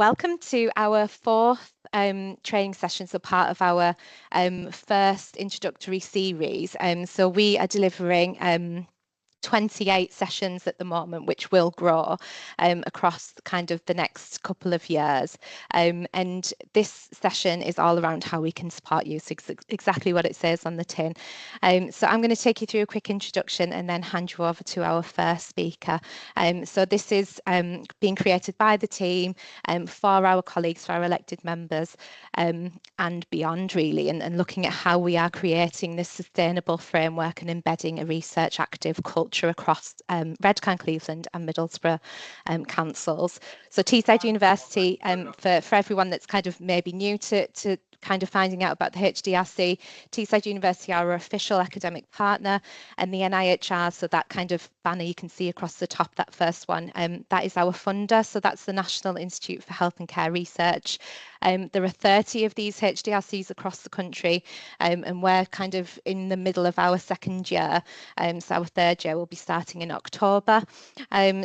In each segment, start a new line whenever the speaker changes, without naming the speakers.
Welcome to our fourth training session, so part of our first introductory series. So we are delivering 28 sessions at the moment, which will grow across kind of the next couple of years. And this session is all around how we can support you, so exactly what it says on the tin. So I'm going to take you through a quick introduction and then hand you over to our first speaker. So this is being created by the team for our colleagues, for our elected members, and beyond, really, and looking at how we are creating this sustainable framework and embedding a research active culture across Redcar, Cleveland and Middlesbrough councils. So Teesside University, for everyone that's kind of maybe new to kind of finding out about the HDRC, Teesside University are our official academic partner, and the NIHR, so that kind of banner you can see across the top, that first one, that is our funder. So that's the National Institute for Health and Care Research. There are 30 of these HDRCs across the country, and we're kind of in the middle of our second year. So our third year will be starting in October.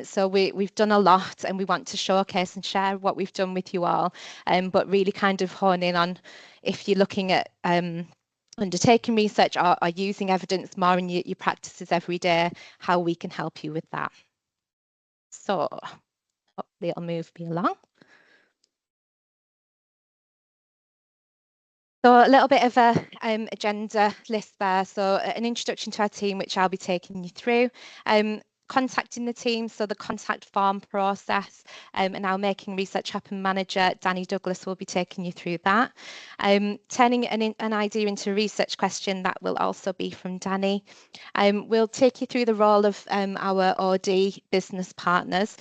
So we've done a lot, and we want to showcase and share what we've done with you all, but really kind of hone in on, if you're looking at undertaking research or using evidence more in your practices every day, how we can help you with that. So hopefully it'll move me along. So a little bit of a agenda list there. So an introduction to our team, which I'll be taking you through. Contacting the team, so the contact form process, and our Making Research Happen manager, Danny Douglas, will be taking you through that. Turning an idea into a research question, that will also be from Danny. We'll take you through the role of our OD business partners.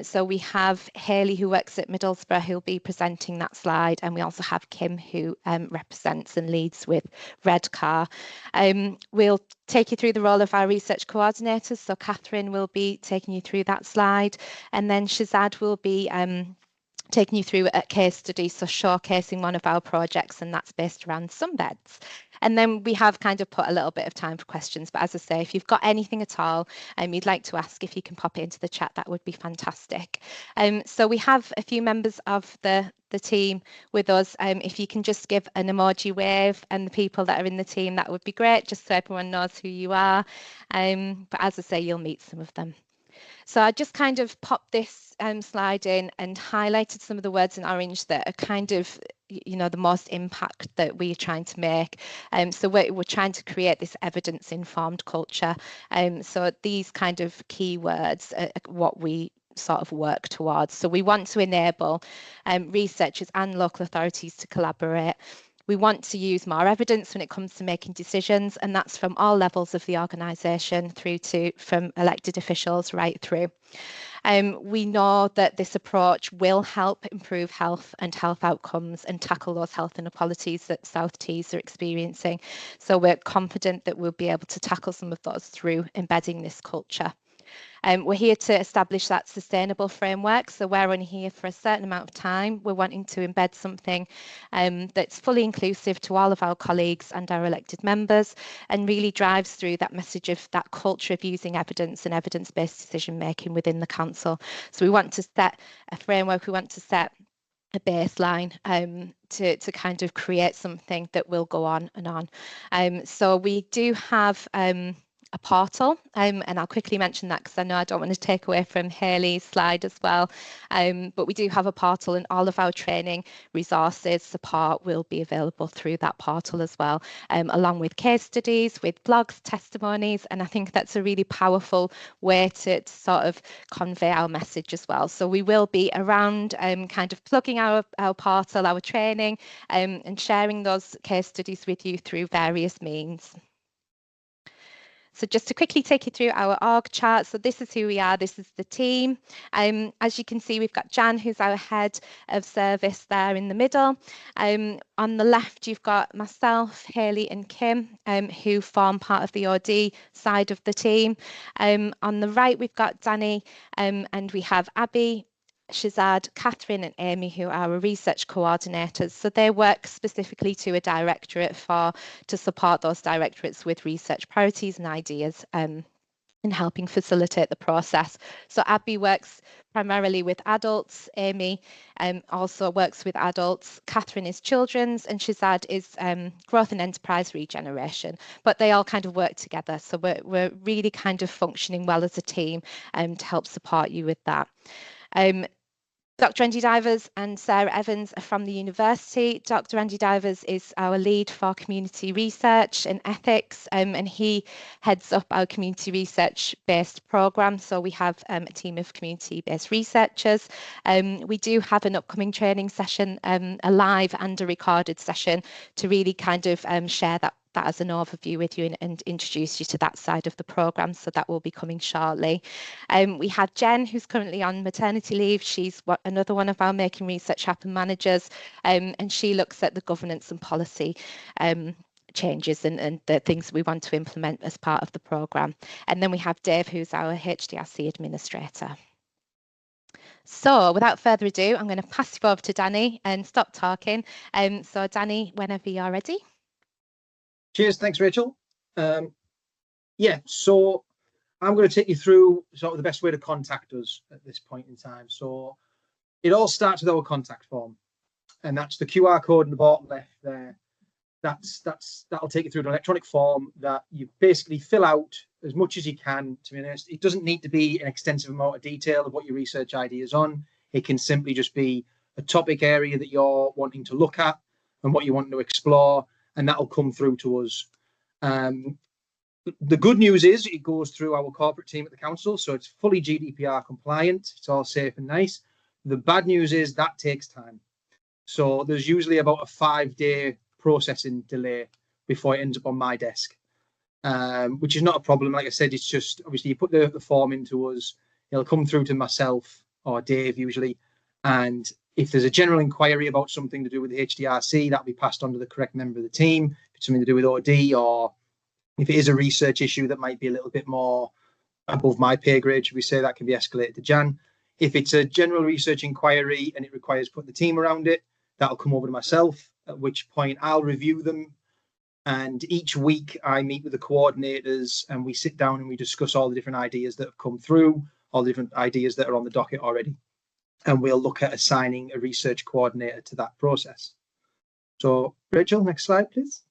So we have Hayley, who works at Middlesbrough, who'll be presenting that slide, and we also have Kim, who represents and leads with Redcar. We'll take you through the role of our research coordinators. So Catherine will be taking you through that slide, and then Shazad will be taking you through a case study, so showcasing one of our projects, and that's based around sunbeds. And then we have kind of put a little bit of time for questions, but as I say, if you've got anything at all you'd like to ask, if you can pop it into the chat, that would be fantastic. So we have a few members of the team with us. If you can just give an emoji wave, and the people that are in the team, that would be great, just so everyone knows who you are. But as I say, you'll meet some of them. So I just kind of popped this slide in and highlighted some of the words in orange that are kind of, you know, the most impact that we're trying to make. So we're trying to create this evidence-informed culture. So these kind of keywords are what we sort of work towards. So we want to enable researchers and local authorities to collaborate. We want to use more evidence when it comes to making decisions, and that's from all levels of the organisation, through to from elected officials right through. We know that this approach will help improve health and health outcomes and tackle those health inequalities that South Tees are experiencing. So we're confident that we'll be able to tackle some of those through embedding this culture. We're here to establish that sustainable framework. So we're only here for a certain amount of time. We're wanting to embed something that's fully inclusive to all of our colleagues and our elected members, and really drives through that message of that culture of using evidence and evidence-based decision making within the council. So we want to set a framework, we want to set a baseline to kind of create something that will go on and on. So we do have a portal, and I'll quickly mention that because I know I don't want to take away from Hayley's slide as well, but we do have a portal, and all of our training resources, support will be available through that portal as well, along with case studies, with blogs, testimonies, and I think that's a really powerful way to sort of convey our message as well. So we will be around kind of plugging our portal, our training, and sharing those case studies with you through various means. So just to quickly take you through our org chart. So this is who we are, this is the team. As you can see, we've got Jan, who's our head of service there in the middle. On the left, you've got myself, Hayley and Kim, who form part of the OD side of the team. On the right, we've got Danny, and we have Abby, Shazad, Catherine and Amy, who are our research coordinators. So they work specifically to a directorate to support those directorates with research priorities and ideas and helping facilitate the process. So Abby works primarily with adults. Amy also works with adults. Catherine is children's, and Shazad is growth and enterprise regeneration. But they all kind of work together. So we're really kind of functioning well as a team to help support you with that. Dr. Andy Divers and Sarah Evans are from the university. Dr. Andy Divers is our lead for community research and ethics, and he heads up our community research-based programme. So we have a team of community-based researchers. We do have an upcoming training session, a live and a recorded session, to really kind of share that as an overview with you and introduce you to that side of the programme. So that will be coming shortly. We have Jen, who's currently on maternity leave. She's another one of our Making Research Happen managers, and she looks at the governance and policy changes and the things we want to implement as part of the programme. And then we have Dave, who's our HDRC administrator. So without further ado, I'm going to pass you over to Danny and stop talking. So Danny, whenever you're ready.
Cheers, thanks Rachel. Yeah, so I'm going to take you through sort of the best way to contact us at this point in time. So it all starts with our contact form, and that's the QR code in the bottom left there. That'll take you through an electronic form that you basically fill out as much as you can. To be honest, it doesn't need to be an extensive amount of detail of what your research idea is on. It can simply just be a topic area that you're wanting to look at and what you want to explore, and that'll come through to us. The good news is it goes through our corporate team at the council, so it's fully GDPR compliant. It's all safe and nice. The bad news is that takes time. So there's usually about a 5-day processing delay before it ends up on my desk, which is not a problem. Like I said, it's just obviously you put the form into us, it'll come through to myself or Dave usually, and if there's a general inquiry about something to do with the HDRC, that'll be passed on to the correct member of the team. If it's something to do with OD, or if it is a research issue that might be a little bit more above my pay grade, should we say, that can be escalated to Jan. If it's a general research inquiry and it requires putting the team around it, that'll come over to myself, at which point I'll review them. And each week I meet with the coordinators and we sit down and we discuss all the different ideas that have come through, all the different ideas that are on the docket already. And we'll look at assigning a research coordinator to that process. So Rachel, next slide, please.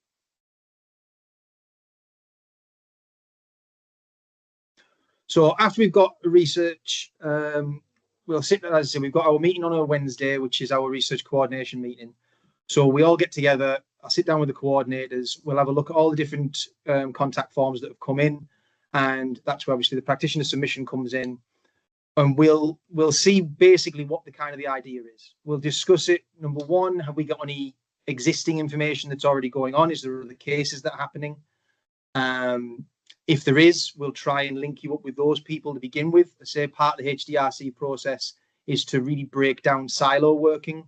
So after we've got research, we'll sit, as I said, we've got our meeting on a Wednesday, which is our research coordination meeting. So we all get together, I'll sit down with the coordinators, we'll have a look at all the different contact forms that have come in, and that's where obviously the practitioner submission comes in. And we'll see basically what the idea is. We'll discuss it. Number one, have we got any existing information that's already going on? Is there other cases that are happening? If there is, we'll try and link you up with those people to begin with. I say part of the HDRC process is to really break down silo working.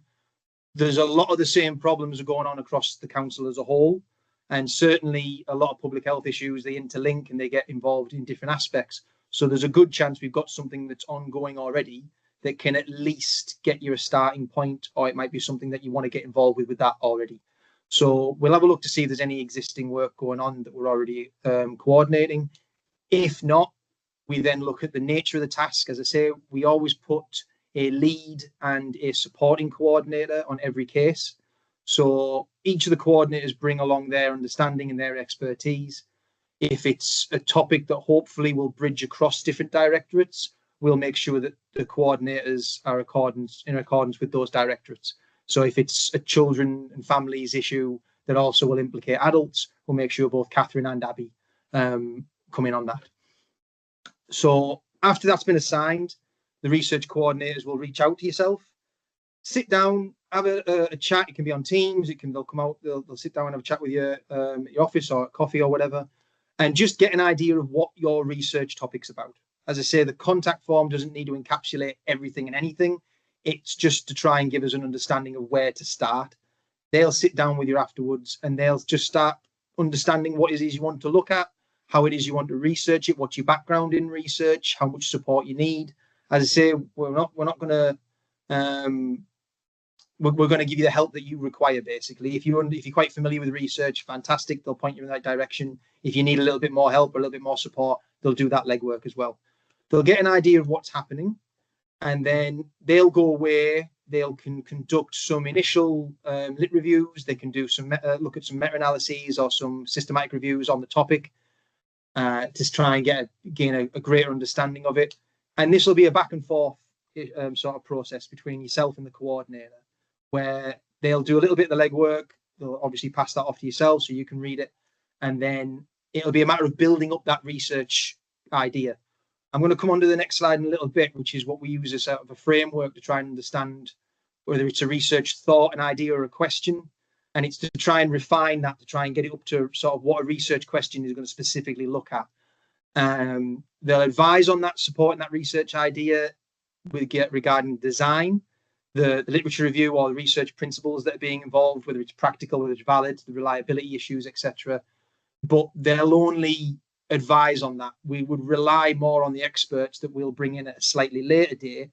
There's a lot of the same problems are going on across the council as a whole, and certainly a lot of public health issues, they interlink and they get involved in different aspects. So there's a good chance we've got something that's ongoing already that can at least get you a starting point, or it might be something that you want to get involved with that already. So we'll have a look to see if there's any existing work going on that we're already coordinating. If not, we then look at the nature of the task. As I say, we always put a lead and a supporting coordinator on every case. So each of the coordinators bring along their understanding and their expertise. If it's a topic that hopefully will bridge across different directorates, we'll make sure that the coordinators are in accordance with those directorates. So if it's a children and families issue that also will implicate adults, we'll make sure both Catherine and Abby come in on that. So after that's been assigned, the research coordinators will reach out to yourself, sit down, have a chat. It can be on Teams. They'll come out. They'll sit down and have a chat with you at your office or at coffee or whatever, and just get an idea of what your research topic's about. As I say, the contact form doesn't need to encapsulate everything and anything. It's just to try and give us an understanding of where to start. They'll sit down with you afterwards and they'll just start understanding what it is you want to look at, how it is you want to research it, what's your background in research, how much support you need. As I say, we're not going to we're going to give you the help that you require, basically. If you're quite familiar with research, fantastic, they'll point you in that direction. If you need a little bit more help or a little bit more support, they'll do that legwork as well. They'll get an idea of what's happening, and then they'll go away. They'll conduct some initial lit reviews. They can do some look at some meta-analyses or some systematic reviews on the topic to try and gain a greater understanding of it. And this will be a back and forth sort of process between yourself and the coordinator, where they'll do a little bit of the legwork. They'll obviously pass that off to yourself so you can read it, and then it'll be a matter of building up that research idea. I'm going to come on to the next slide in a little bit, which is what we use as sort of a framework to try and understand whether it's a research thought, an idea, or a question. And it's to try and refine that, to try and get it up to sort of what a research question is going to specifically look at. They'll advise on that, supporting that research idea regarding design, the literature review or the research principles that are being involved, whether it's practical, whether it's valid, the reliability issues, etc. But they'll only advise on that. We would rely more on the experts that we'll bring in at a slightly later date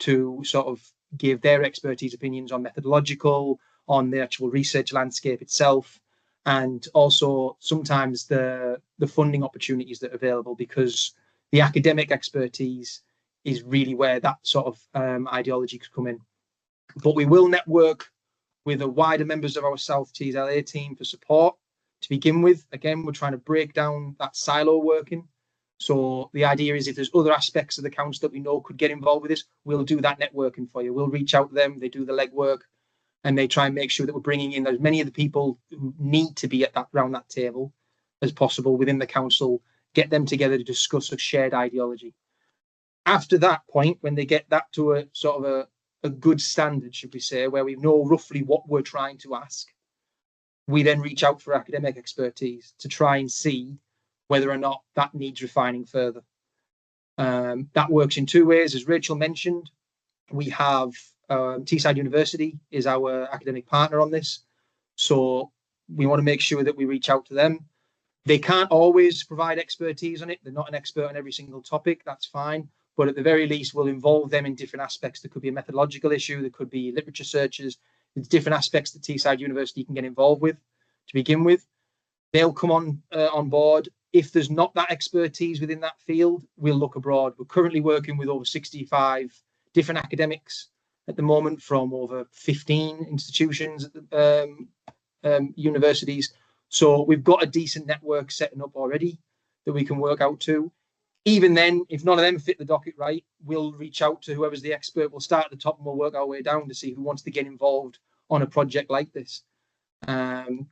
to sort of give their expertise opinions on methodological, on the actual research landscape itself, and also sometimes the funding opportunities that are available, because the academic expertise is really where that sort of ideology could come in. But we will network with the wider members of our South Tees LA team for support. To begin with, again, we're trying to break down that silo working. So the idea is if there's other aspects of the council that we know could get involved with this, we'll do that networking for you. We'll reach out to them, they do the legwork, and they try and make sure that we're bringing in as many of the people who need to be around that table as possible within the council, get them together to discuss a shared ideology. After that point, when they get that to a sort of a good standard, should we say, where we know roughly what we're trying to ask, we then reach out for academic expertise to try and see whether or not that needs refining further. That works in two ways. As Rachel mentioned, we have Teesside University is our academic partner on this. So we want to make sure that we reach out to them. They can't always provide expertise on it. They're not an expert on every single topic. That's fine. But at the very least, we'll involve them in different aspects. There could be a methodological issue. There could be literature searches. There's different aspects that Teesside University can get involved with to begin with. They'll come on board. If there's not that expertise within that field, we'll look abroad. We're currently working with over 65 different academics at the moment from over 15 institutions at universities. So we've got a decent network setting up already that we can work out to. Even then, if none of them fit the docket right, we'll reach out to whoever's the expert. We'll start at the top and we'll work our way down to see who wants to get involved on a project like this.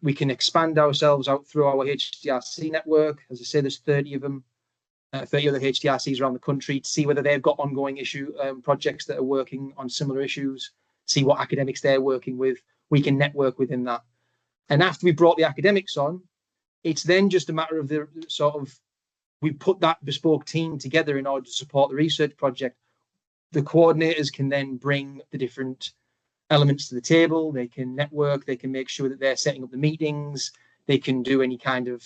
We can expand ourselves out through our HDRC network. As I say, there's 30 of them, 30 other HDRCs around the country, to see whether they've got ongoing projects that are working on similar issues, see what academics they're working with. We can network within that. And after we brought the academics on, it's then just a matter of the sort of, we put that bespoke team together in order to support the research project. The coordinators can then bring the different elements to the table. They can network. They can make sure that they're setting up the meetings. They can do any kind of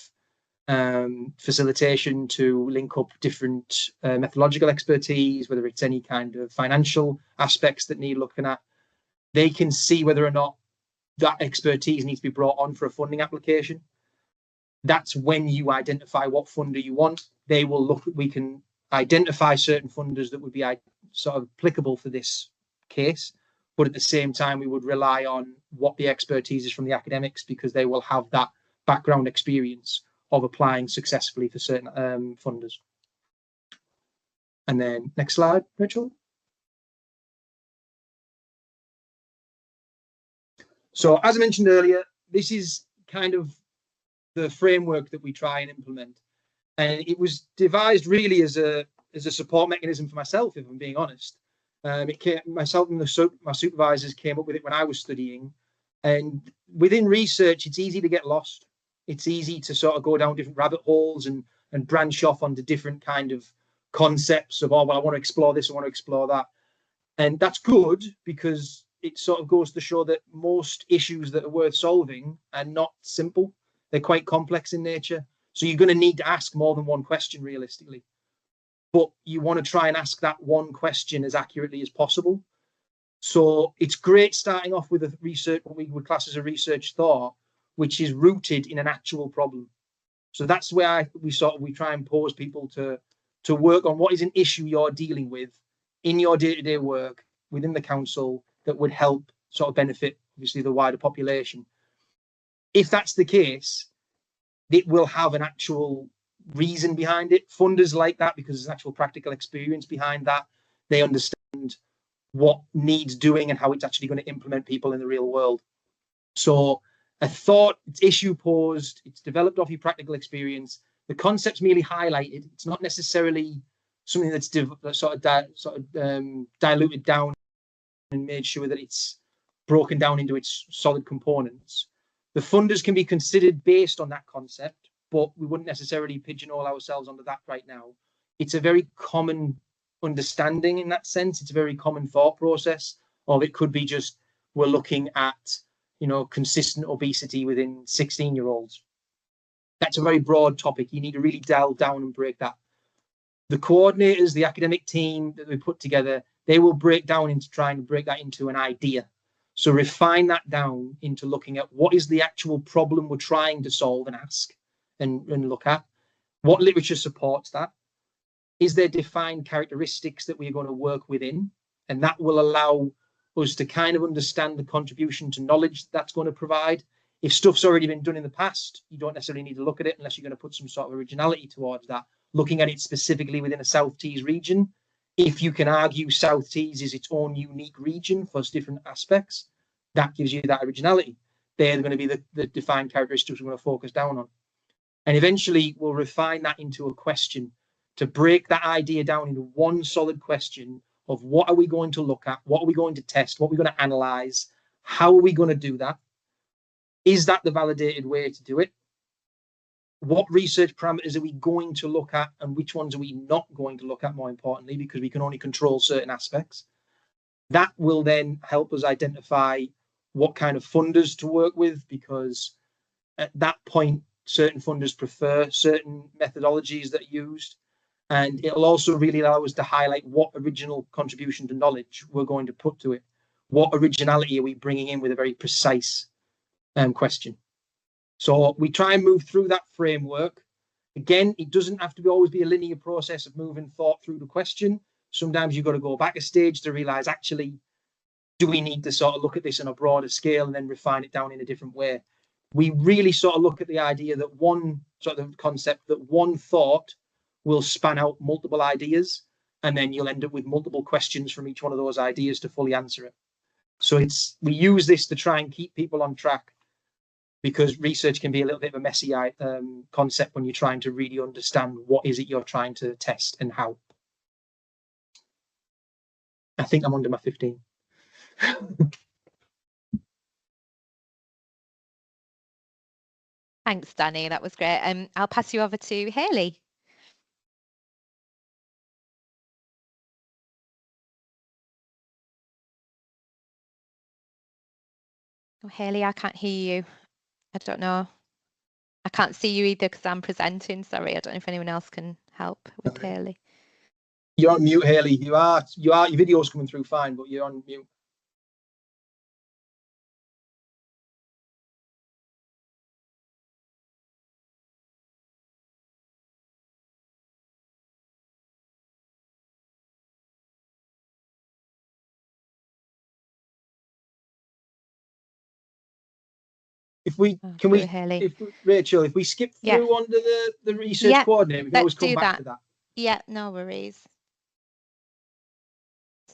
facilitation to link up different methodological expertise, whether it's any kind of financial aspects that need looking at. They can see whether or not that expertise needs to be brought on for a funding application. That's when you identify what funder you want. They will look, we can identify certain funders that would be sort of applicable for this case. But at the same time, we would rely on what the expertise is from the academics, because they will have that background experience of applying successfully for certain funders. And then next slide, Rachel. So as I mentioned earlier, this is kind of the framework that we try and implement. And it was devised really as a support mechanism for myself, if I'm being honest. Myself and my supervisors came up with it when I was studying. And within research, it's easy to get lost. It's easy to sort of go down different rabbit holes and branch off onto different kind of concepts of, oh, well, I want to explore this, I want to explore that. And that's good, because it sort of goes to show that most issues that are worth solving are not simple. They're quite complex in nature. So you're going to need to ask more than one question realistically. But you want to try and ask that one question as accurately as possible. So it's great starting off with a research, what we would class as a research thought, which is rooted in an actual problem. So that's where we try and pose people to work on what is an issue you're dealing with in your day-to-day work within the council that would help sort of benefit, obviously, the wider population. If that's the case, it will have an actual reason behind it. Funders like that because there's actual practical experience behind that. They understand what needs doing and how it's actually going to implement people in the real world. So a thought, it's issue posed, it's developed off your practical experience. The concept's merely highlighted. It's not necessarily something that's diluted down and made sure that it's broken down into its solid components. The funders can be considered based on that concept, but we wouldn't necessarily pigeonhole ourselves onto that right now. It's a very common understanding in that sense. It's a very common thought process, or it could be just we're looking at, consistent obesity within 16-year-olds. That's a very broad topic. You need to really delve down and break that. The coordinators, the academic team that we put together, they will break down into trying to break that into an idea. So refine that down into looking at what is the actual problem we're trying to solve and ask and look at. What literature supports that? Is there defined characteristics that we're going to work within? And that will allow us to kind of understand the contribution to knowledge that's going to provide. If stuff's already been done in the past, you don't necessarily need to look at it unless you're going to put some sort of originality towards that, looking at it specifically within a South Tees region. If you can argue South Tees is its own unique region for different aspects, that gives you that originality. They're going to be the defined characteristics we're going to focus down on. And eventually we'll refine that into a question to break that idea down into one solid question of what are we going to look at? What are we going to test? What are we going to analyze? How are we going to do that? Is that the validated way to do it? What research parameters are we going to look at and which ones are we not going to look at, more importantly, because we can only control certain aspects? That will then help us identify what kind of funders to work with, because at that point, certain funders prefer certain methodologies that are used. And it'll also really allow us to highlight what original contribution to knowledge we're going to put to it. What originality are we bringing in with a very precise question? So we try and move through that framework. Again, it doesn't have to always be a linear process of moving thought through the question. Sometimes you've got to go back a stage to realize, actually, do we need to sort of look at this on a broader scale and then refine it down in a different way? We really sort of look at the idea that one sort of concept, that one thought will span out multiple ideas, and then you'll end up with multiple questions from each one of those ideas to fully answer it. So we use this to try and keep people on track, because research can be a little bit of a messy concept when you're trying to really understand what is it you're trying to test and how. I think I'm under my 15.
Thanks, Danny. That was great. I'll pass you over to Hayley. Oh, Hayley, I can't hear you. I don't know. I can't see you either because I'm presenting. Sorry, I don't know if anyone else can help with Hayley.
You're on mute, Hayley. You are. Your video's coming through fine, but you're on mute. Rachel, if we skip through onto the research coordinator, we can always come back to that.
Yeah, no worries.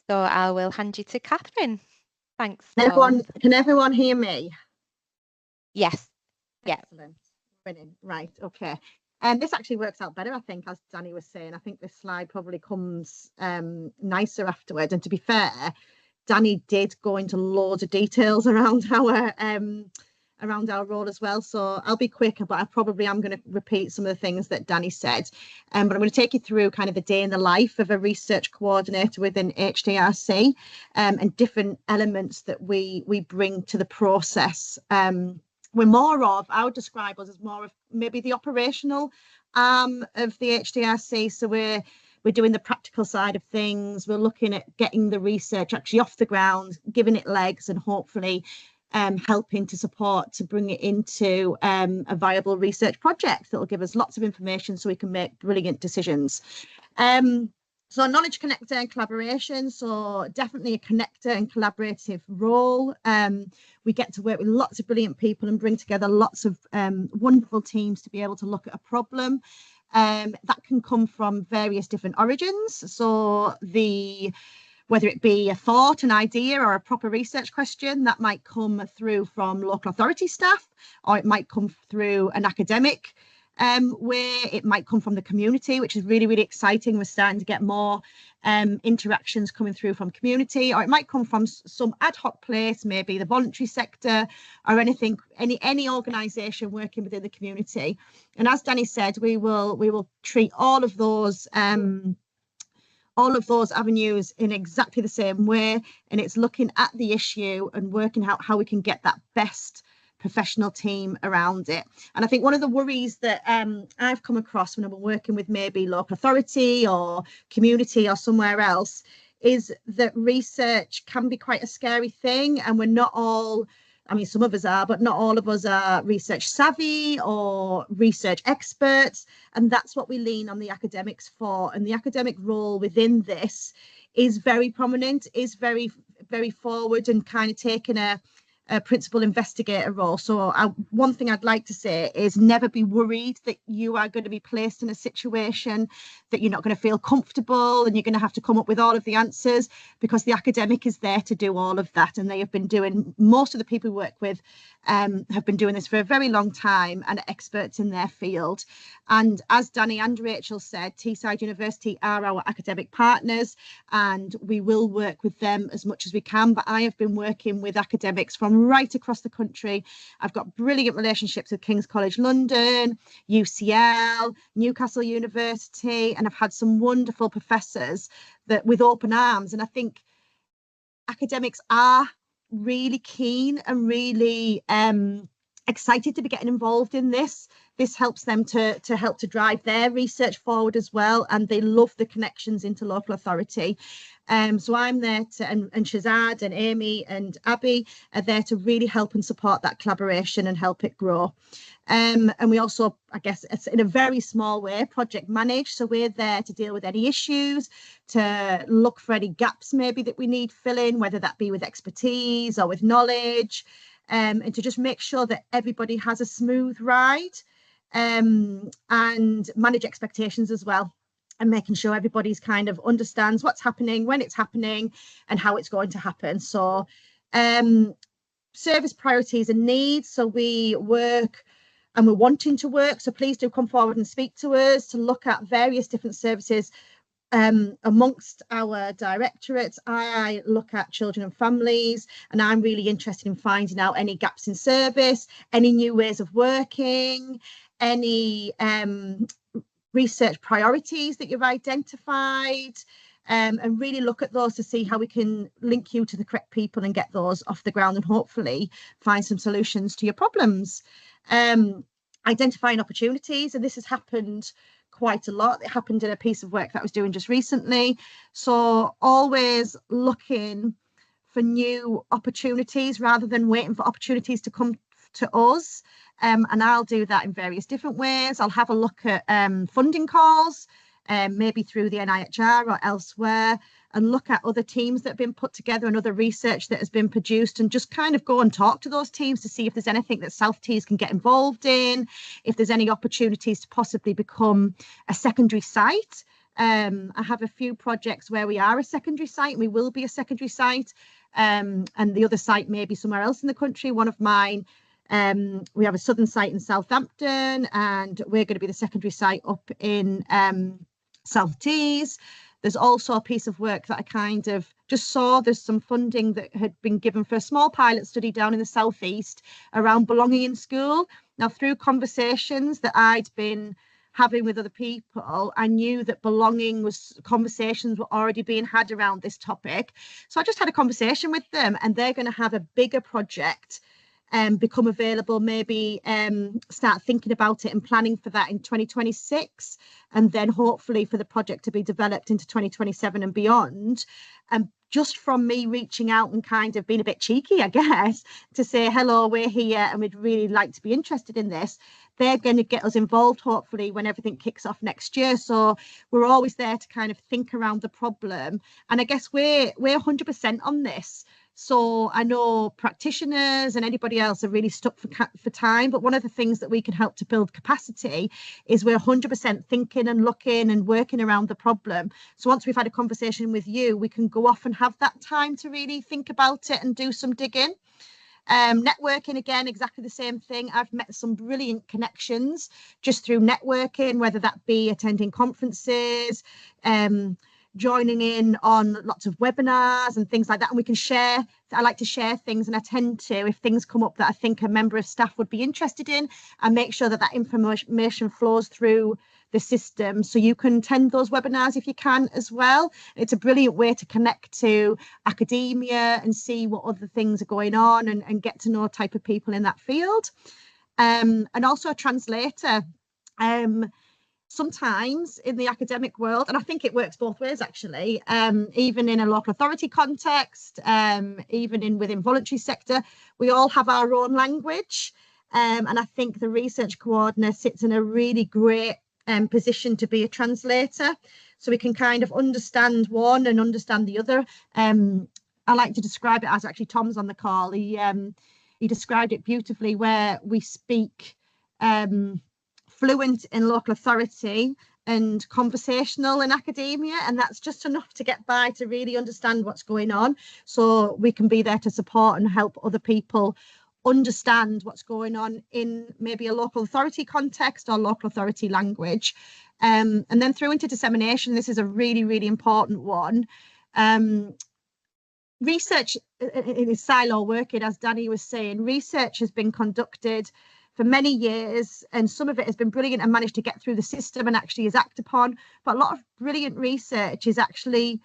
So I will hand you to Catherine. Thanks.
Can everyone hear me?
Yes.
Excellent. Brilliant. Right. Okay. This actually works out better, I think, as Danny was saying. I think this slide probably comes nicer afterwards. And to be fair, Danny did go into loads of details around our role as well. So I'll be quicker, but I probably am going to repeat some of the things that Danny said. But I'm going to take you through kind of a day in the life of a research coordinator within HDRC, and different elements that we bring to the process. I would describe us as more of maybe the operational arm of the HDRC. So we're we're doing the practical side of things. We're looking at getting the research actually off the ground, giving it legs, and hopefully helping to support to bring it into a viable research project that will give us lots of information so we can make brilliant decisions. So knowledge connector and collaboration, so definitely a connector and collaborative role. We get to work with lots of brilliant people and bring together lots of wonderful teams to be able to look at a problem. That can come from various different origins. So whether it be a thought, an idea, or a proper research question, that might come through from local authority staff, or it might come through an academic where it might come from the community, which is really, really exciting. We're starting to get more interactions coming through from community, or it might come from some ad hoc place, maybe the voluntary sector or anything, any organisation working within the community. And as Danny said, we will treat all of those avenues in exactly the same way, and it's looking at the issue and working out how we can get that best professional team around it. And I think one of the worries that I've come across when I'm working with maybe local authority or community or somewhere else is that research can be quite a scary thing, and we're not all, I mean, some of us are, but not all of us are research savvy or research experts. And that's what we lean on the academics for. And the academic role within this is very prominent, is very, very forward, and kind of taking a principal investigator role. So one thing I'd like to say is never be worried that you are going to be placed in a situation that you're not going to feel comfortable and you're going to have to come up with all of the answers, because the academic is there to do all of that. And they have been doing, most of the people we work with have been doing this for a very long time and are experts in their field. And as Danny and Rachel said, Teesside University are our academic partners and we will work with them as much as we can. But I have been working with academics from right across the country. I've got brilliant relationships with King's College London, UCL, Newcastle University, and I've had some wonderful professors that with open arms. And I think academics are really keen and really excited to be getting involved in this. This helps them to help to drive their research forward as well, and they love the connections into local authority. So I'm there to, and Shazad and Amy and Abby are there to really help and support that collaboration and help it grow. And we also, I guess, it's in a very small way, project manage. So we're there to deal with any issues, to look for any gaps maybe that we need filling, whether that be with expertise or with knowledge, and to just make sure that everybody has a smooth ride, and manage expectations as well, and making sure everybody's kind of understands what's happening, when it's happening, and how it's going to happen. So service priorities and needs. So we work and we're wanting to work. So please do come forward and speak to us to look at various different services amongst our directorates. I look at children and families, and I'm really interested in finding out any gaps in service, any new ways of working, any research priorities that you've identified, and really look at those to see how we can link you to the correct people and get those off the ground and hopefully find some solutions to your problems. Identifying opportunities, and this has happened quite a lot. It happened in a piece of work that I was doing just recently. So always looking for new opportunities rather than waiting for opportunities to come to us. And I'll do that in various different ways. I'll have a look at funding calls, maybe through the NIHR or elsewhere, and look at other teams that have been put together and other research that has been produced, and just kind of go and talk to those teams to see if there's anything that South Tees can get involved in, if there's any opportunities to possibly become a secondary site. I have a few projects where we are a secondary site, and we will be a secondary site, and the other site may be somewhere else in the country. One of mine, we have a southern site in Southampton, and we're going to be the secondary site up in South Tees. There's also a piece of work that I kind of just saw. There's some funding that had been given for a small pilot study down in the southeast around belonging in school. Now, through conversations that I'd been having with other people, I knew that belonging was, conversations were already being had around this topic. So I just had a conversation with them, and they're going to have a bigger project become available, maybe start thinking about it and planning for that in 2026, and then hopefully for the project to be developed into 2027 and beyond. And just from me reaching out and kind of being a bit cheeky, I guess, to say, hello, we're here and we'd really like to be interested in this, they're going to get us involved, hopefully, when everything kicks off next year. So we're always there to kind of think around the problem. And I guess we're 100% on this. So I know practitioners and anybody else are really stuck for time. But one of the things that we can help to build capacity is we're 100% thinking and looking and working around the problem. So once we've had a conversation with you, we can go off and have that time to really think about it and do some digging. Networking, again, exactly the same thing. I've met some brilliant connections just through networking, whether that be attending conferences, joining in on lots of webinars and things like that. And we can share. I like to share things, and I tend to, if things come up that I think a member of staff would be interested in, I make sure that that information flows through the system, so you can attend those webinars if you can as well. It's a brilliant way to connect to academia and see what other things are going on, and get to know type of people in that field. And also a translator. Sometimes in the academic world, and I think it works both ways actually, even in a local authority context, even within voluntary sector, we all have our own language. And I think the research coordinator sits in a really great position to be a translator, so we can kind of understand one and understand the other. I like to describe it as, actually Tom's on the call, he described it beautifully, where we speak fluent in local authority and conversational in academia, and that's just enough to get by to really understand what's going on, so we can be there to support and help other people understand what's going on in maybe a local authority context or local authority language. And then through into dissemination, this is a really, really important one. Research in silo working, as Danny was saying, research has been conducted for many years, and some of it has been brilliant and managed to get through the system and actually is acted upon. But a lot of brilliant research is actually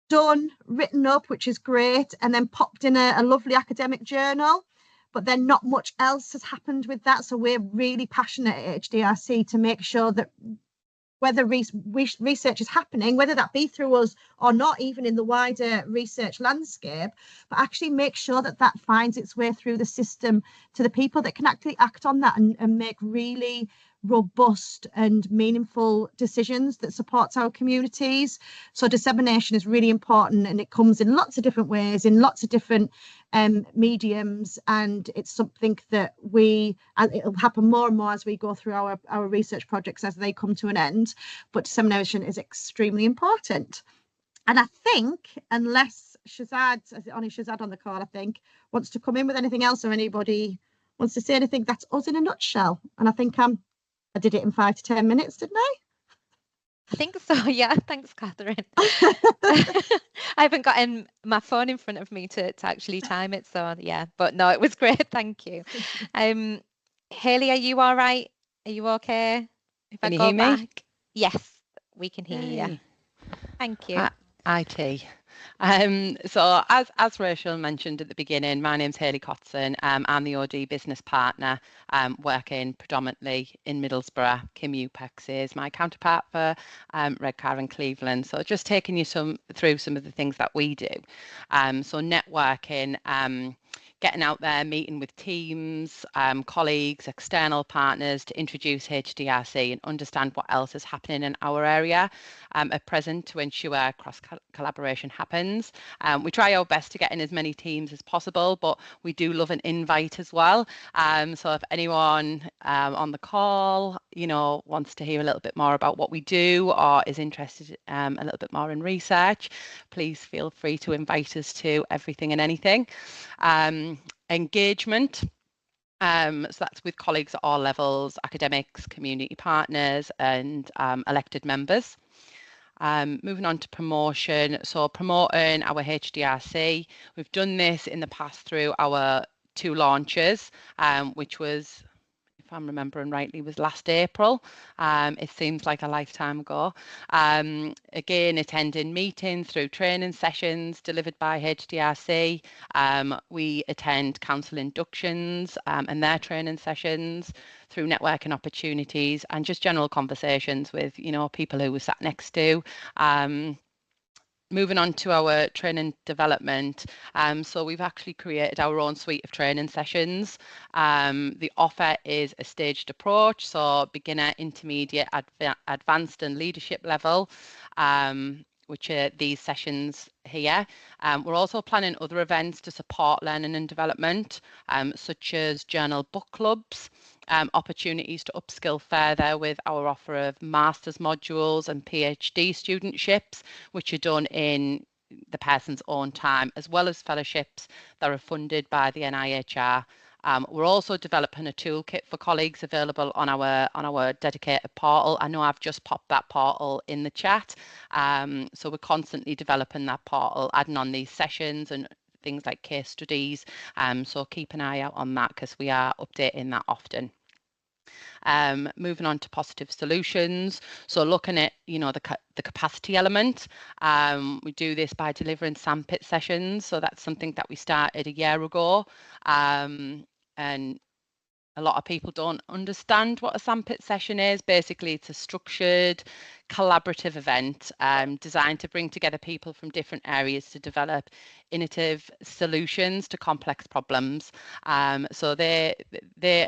done, written up, which is great, and then popped in a lovely academic journal. But then not much else has happened with that. So we're really passionate at HDRC to make sure that whether research is happening, whether that be through us or not, even in the wider research landscape, but actually make sure that that finds its way through the system to the people that can actually act on that and make really robust and meaningful decisions that supports our communities. So dissemination is really important, and it comes in lots of different ways, in lots of different mediums, and it's something that it'll happen more and more as we go through our research projects as they come to an end. But dissemination is extremely important. And I think, unless Shazad, only Shazad on the call, I think, wants to come in with anything else, or anybody wants to say anything, that's us in a nutshell. And I think I did it in 5 to 10 minutes, didn't I?
I think so, yeah. Thanks, Catherine. I haven't got my phone in front of me to actually time it, so yeah. But no, it was great. Thank you. Haley, are you all right? Are you okay? If
Can
I
you
go
hear me?
back? Yes, we can hear you. Thank you.
IT. So as Rachel mentioned at the beginning, my name's Haley Cotson. I'm the OD business partner, working predominantly in Middlesbrough. Kim Upex is my counterpart for Redcar and Cleveland. So just taking you through some of the things that we do. So networking, getting out there, meeting with teams, colleagues, external partners to introduce HDRC and understand what else is happening in our area at present to ensure cross collaboration happens. We try our best to get in as many teams as possible, but we do love an invite as well. So if anyone on the call, wants to hear a little bit more about what we do or is interested a little bit more in research, please feel free to invite us to everything and anything. Engagement. So that's with colleagues at all levels, academics, community partners, and elected members. Moving on to promotion. So promoting our HDRC. We've done this in the past through our 2 launches, which was, if if I'm remembering rightly, was last April. It seems like a lifetime ago. Again, attending meetings through training sessions delivered by HDRC. We attend council inductions and their training sessions through networking opportunities and just general conversations with, people who we sat next to. Moving on to our training development, so we've actually created our own suite of training sessions. The offer is a staged approach, so beginner, intermediate, advanced and leadership level, which are these sessions here. We're also planning other events to support learning and development, such as journal book clubs, opportunities to upskill further with our offer of master's modules and PhD studentships, which are done in the person's own time, as well as fellowships that are funded by the NIHR. We're also developing a toolkit for colleagues available on our dedicated portal. I know I've just popped that portal in the chat. So we're constantly developing that portal, adding on these sessions and things like case studies. So keep an eye out on that because we are updating that often. Moving on to positive solutions. So looking at, the capacity element, we do this by delivering sandpit sessions. So that's something that we started a year ago. And a lot of people don't understand what a sandpit session is. Basically, it's a structured, collaborative event designed to bring together people from different areas to develop innovative solutions to complex problems. So they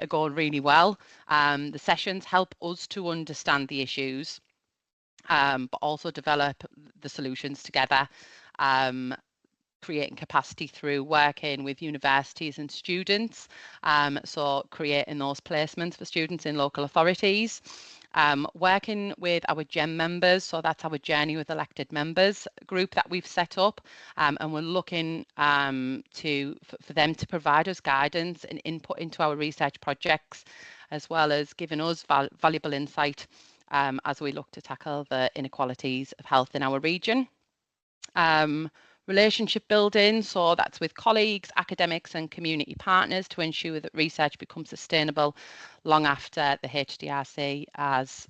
are going really well. The sessions help us to understand the issues, but also develop the solutions together. Creating capacity through working with universities and students, so creating those placements for students in local authorities, working with our GEM members, so that's our Journey with Elected Members group that we've set up, and we're looking for them to provide us guidance and input into our research projects, as well as giving us valuable insight as we look to tackle the inequalities of health in our region. Relationship building, so that's with colleagues, academics and community partners to ensure that research becomes sustainable long after the HDRC, as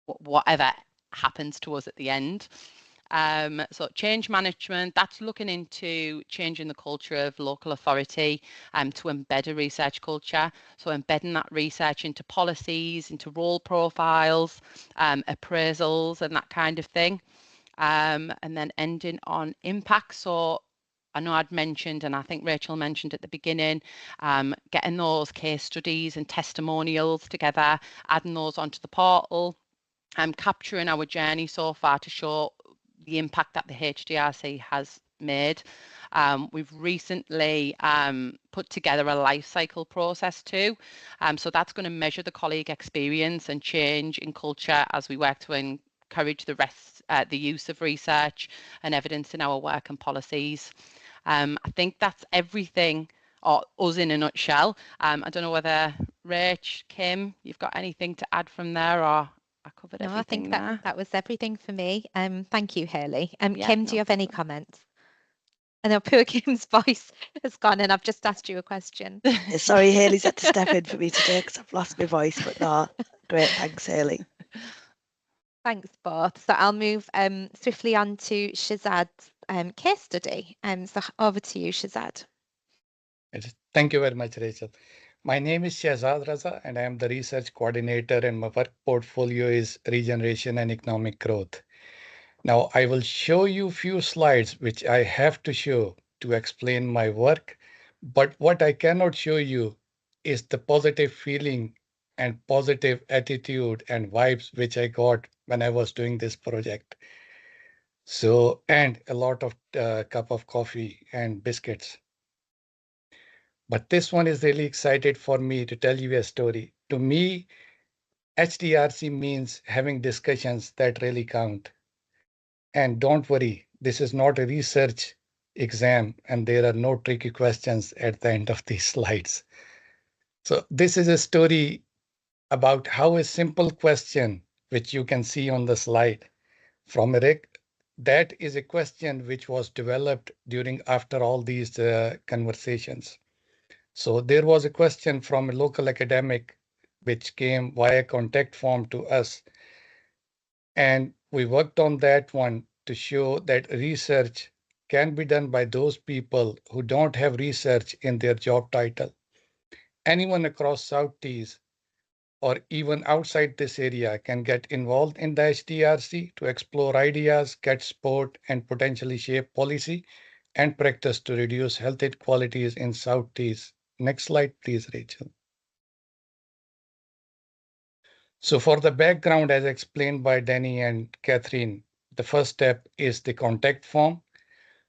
whatever happens to us at the end. So change management, that's looking into changing the culture of local authority to embed a research culture. So embedding that research into policies, into role profiles, appraisals and that kind of thing. And then ending on impact. So I know I'd mentioned, and I think Rachel mentioned at the beginning, getting those case studies and testimonials together, adding those onto the portal, capturing our journey so far to show the impact that the HDRC has made. We've recently put together a life cycle process too. So that's going to measure the colleague experience and change in culture as we work to encourage the use of research and evidence in our work and policies. I think that's everything, or us in a nutshell. I don't know whether Rach, Kim, you've got anything to add from there, or I covered everything.
No, I think
there.
that was everything for me. Thank you, Hayley.
Yeah,
Kim, do
no
you have any
problem.
comments? I know poor Kim's voice has gone and I've just asked you a question.
Sorry, Hayley's had to step in for me today because I've lost my voice, but no, great, thanks, Hayley.
Thanks both. So I'll move swiftly on to Shazad's case study. So over to you, Shazad.
Thank you very much, Rachel. My name is Shazad Raza and I am the research coordinator and my work portfolio is regeneration and economic growth. Now I will show you a few slides which I have to show to explain my work, but what I cannot show you is the positive feeling and positive attitude and vibes which I got when I was doing this project. So, and a lot of cup of coffee and biscuits. But this one is really excited for me to tell you a story. To me, HDRC means having discussions that really count. And don't worry, this is not a research exam and there are no tricky questions at the end of these slides. So this is a story about how a simple question, which you can see on the slide from Eric, that is a question which was developed after all these conversations. So there was a question from a local academic which came via contact form to us. And we worked on that one to show that research can be done by those people who don't have research in their job title. Anyone across South Tees or even outside this area can get involved in the HDRC to explore ideas, get support, and potentially shape policy and practice to reduce health inequalities in South Tees. Next slide, please, Rachel. So for the background, as explained by Danny and Catherine, the first step is the contact form.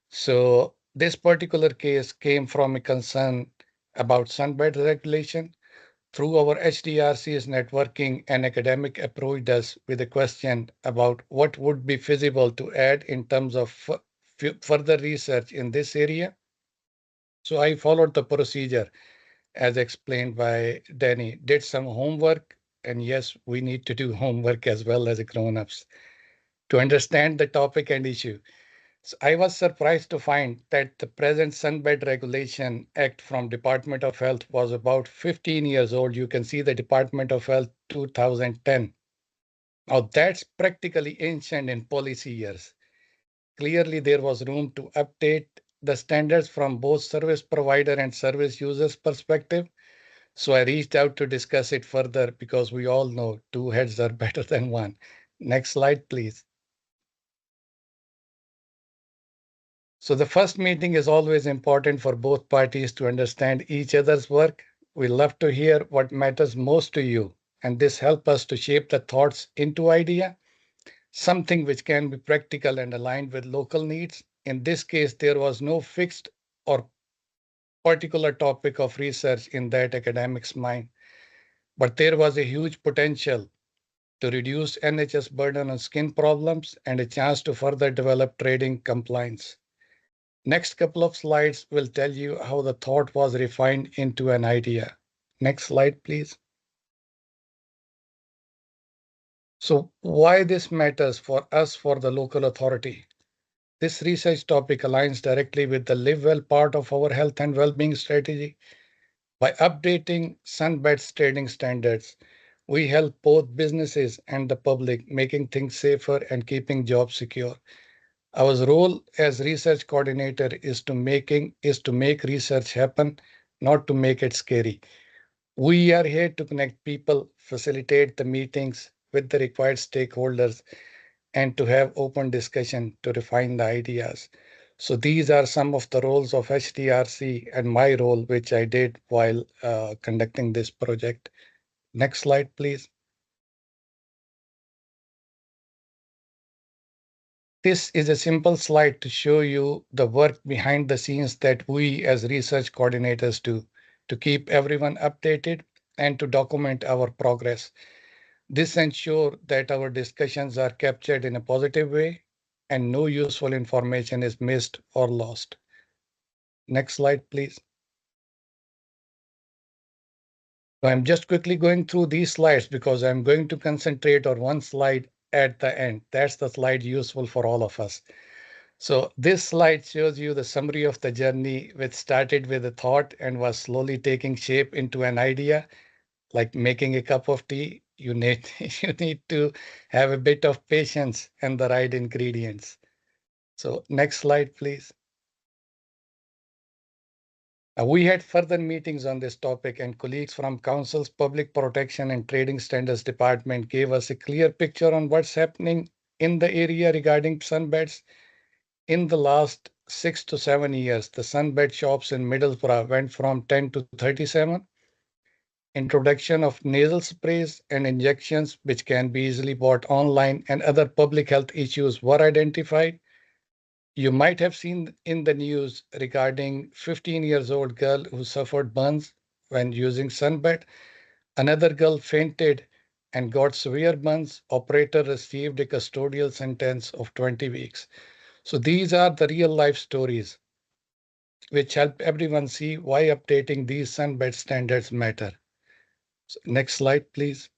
So this particular case came from a concern about sunbed regulation. Through our HDRC's networking, an academic approached us with a question about what would be feasible to add in terms of further research in this area. So I followed the procedure as explained by Danny, did some homework, and yes, we need to do homework as well as grown-ups to understand the topic and issue. So I was surprised to find that the present Sunbed Regulation Act from Department of Health was about 15 years old. You can see the Department of Health 2010. Now that's practically ancient in policy years. Clearly, there was room to update the standards from both service provider and service users perspective. So I reached out to discuss it further because we all know two heads are better than one. Next slide, please. So the first meeting is always important for both parties to understand each other's work. We love to hear what matters most to you, and this helps us to shape the thoughts into idea, something which can be practical and aligned with local needs. In this case, there was no fixed or particular topic of research in that academic's mind, but there was a huge potential to reduce NHS burden on skin problems and a chance to further develop trading compliance. Next couple of slides will tell you how the thought was refined into an idea. Next slide, please. So why this matters for us for the local authority? This research topic aligns directly with the Live Well part of our health and well-being strategy. By updating Sunbed's trading standards, we help both businesses and the public, making things safer and keeping jobs secure. Our role as research coordinator is to make research happen, not to make it scary. We are here to connect people, facilitate the meetings with the required stakeholders, and to have open discussion to refine the ideas. So these are some of the roles of HDRC and my role, which I did while conducting this project. Next slide, please. This is a simple slide to show you the work behind the scenes that we as research coordinators do to keep everyone updated and to document our progress. This ensures that our discussions are captured in a positive way and no useful information is missed or lost. Next slide, please. So I'm just quickly going through these slides because I'm going to concentrate on one slide at the end. That's the slide useful for all of us. So this slide shows you the summary of the journey, which started with a thought and was slowly taking shape into an idea, like making a cup of tea. You need to have a bit of patience and the right ingredients. So next slide, please. We had further meetings on this topic, and colleagues from Council's Public Protection and Trading Standards Department gave us a clear picture on what's happening in the area regarding sunbeds. In the last 6 to 7 years, the sunbed shops in Middlesbrough went from 10 to 37. Introduction of nasal sprays and injections, which can be easily bought online, and other public health issues were identified. You might have seen in the news regarding 15 years old girl who suffered burns when using sunbed. Another girl fainted and got severe burns. Operator received a custodial sentence of 20 weeks. So these are the real life stories which help everyone see why updating these sunbed standards matter. So next slide, please.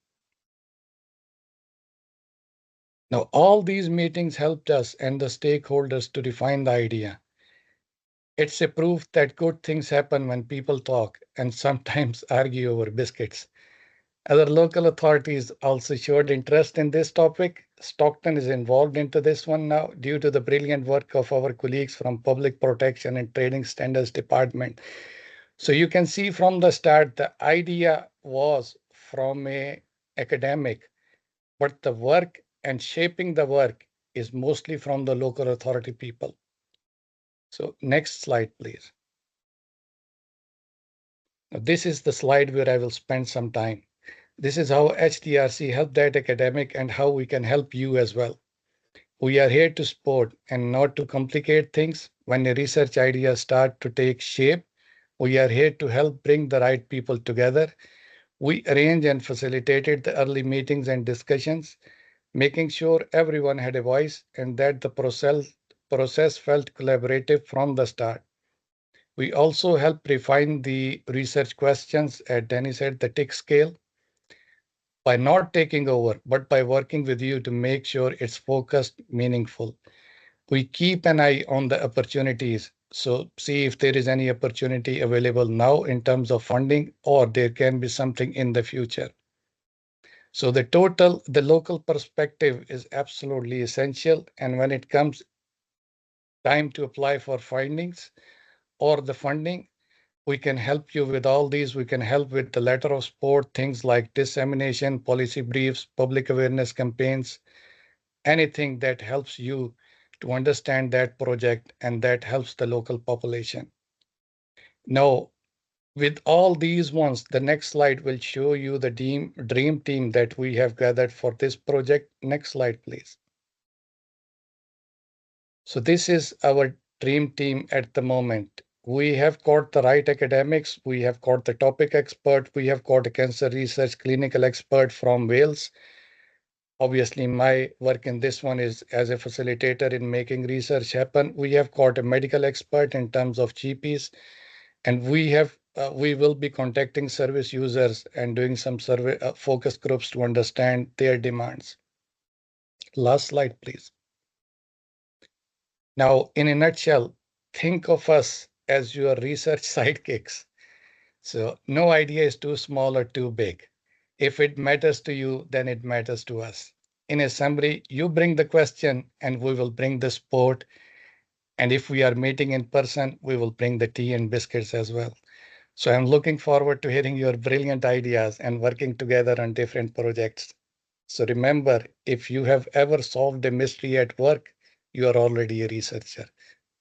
Now, all these meetings helped us and the stakeholders to define the idea. It's a proof that good things happen when people talk and sometimes argue over biscuits. Other local authorities also showed interest in this topic. Stockton is involved into this one now due to the brilliant work of our colleagues from Public Protection and Trading Standards Department. So you can see from the start, the idea was from a academic, but the work and shaping the work is mostly from the local authority people. So next slide, please. Now, this is the slide where I will spend some time. This is how HDRC helped that academic and how we can help you as well. We are here to support and not to complicate things. When a research idea starts to take shape, we are here to help bring the right people together. We arranged and facilitated the early meetings and discussions, making sure everyone had a voice and that the process felt collaborative from the start. We also helped refine the research questions, as Danny said, the tick scale, by not taking over, but by working with you to make sure it's focused, meaningful. We keep an eye on the opportunities. So see if there is any opportunity available now in terms of funding, or there can be something in the future. So the local perspective is absolutely essential. And when it comes time to apply for findings or the funding, we can help you with all these. We can help with the letter of support, things like dissemination, policy briefs, public awareness campaigns, anything that helps you to understand that project and that helps the local population. Now, with all these ones, the next slide will show you the dream team that we have gathered for this project. Next slide, please. So this is our dream team at the moment. We have got the right academics, we have got the topic expert, we have got a cancer research clinical expert from Wales. Obviously, my work in this one is as a facilitator in making research happen. We have got a medical expert in terms of GPs, and we will be contacting service users and doing some survey focus groups to understand their demands. Last slide, please. Now, in a nutshell, think of us as your research sidekicks. So no idea is too small or too big. If it matters to you, then it matters to us. In a summary, you bring the question and we will bring the support. And if we are meeting in person, we will bring the tea and biscuits as well. So I'm looking forward to hearing your brilliant ideas and working together on different projects. So remember, if you have ever solved a mystery at work, you are already a researcher.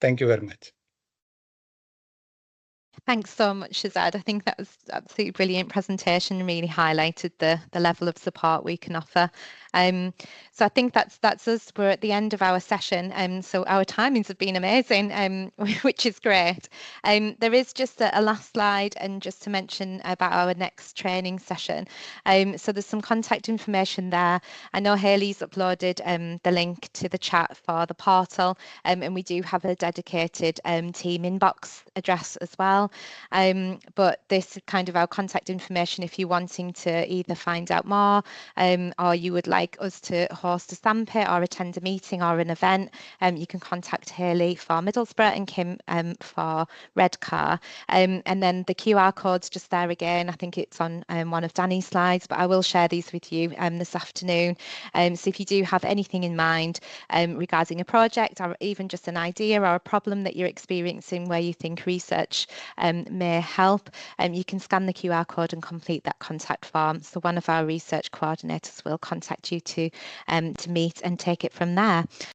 Thank you very much.
Thanks so much, Shazad. I think that was absolutely brilliant presentation and really highlighted the level of support we can offer. So I think that's us. We're at the end of our session. So our timings have been amazing, which is great. There is just a last slide, and just to mention about our next training session. So there's some contact information there. I know Hayley's uploaded the link to the chat for the portal, and we do have a dedicated team inbox address as well. But this is kind of our contact information if you're wanting to either find out more, or you would like us to host a sandpit or attend a meeting or an event, you can contact Hayley for Middlesbrough and Kim for Redcar. And then the QR code's just there again. I think it's on one of Danny's slides, but I will share these with you this afternoon. So if you do have anything in mind regarding a project, or even just an idea or a problem that you're experiencing where you think research may help, you can scan the QR code and complete that contact form. So one of our research coordinators will contact you to meet and take it from there.